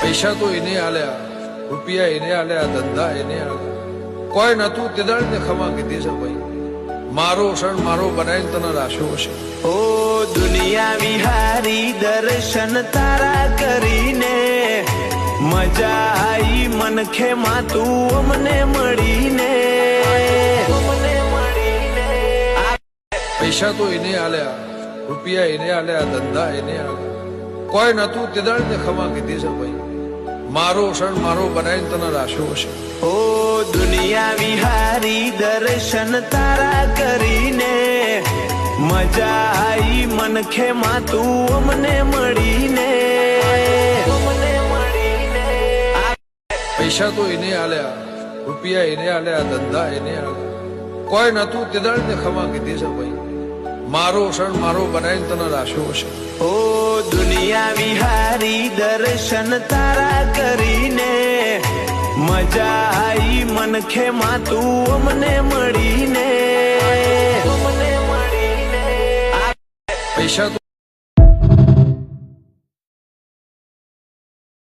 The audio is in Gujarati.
પૈસા તો એને આલ્યા, રૂપિયા એને આલ્યા, ધંધા એને આલ્યા, કોઈ નતું તે દાડને ખમા કીધી છે ભાઈ, મારો ક્ષણ મારો બનાવીને તને રાખ્યો છે. ઓ દુનિયા વિહારી દર્શન તારા કરીને મજા આઈ મનખે માં તું અમને મળીને. પૈસા તો એને આલ્યા, રૂપિયા એને આલ્યા, ધંધા એને આલ્યા, કોઈ નતું તે દાડને ખમા કીધી છે ભાઈ, મારો ક્ષણ મારો બનાવીને તને રાખ્યો છે. ઓ દુનિયા વિહારી દર્શન તારા કરીને મજા આઈ મનખે માં તું અમને મળીને. પૈસા તો એને આલ્યા, રૂપિયા એને આલ્યા, ધંધા એને આલ્યા, કોઈ નતું તે દાડને ખમા કીધી છે ભાઈ, મારો ક્ષણ મારો બનાવીને તને રાખ્યો છે. ઓ દુનિયા વિહારી દર્શન તારા કરીને મજા આઈ મનખે માં તું અમને મળીને. પૈસા તો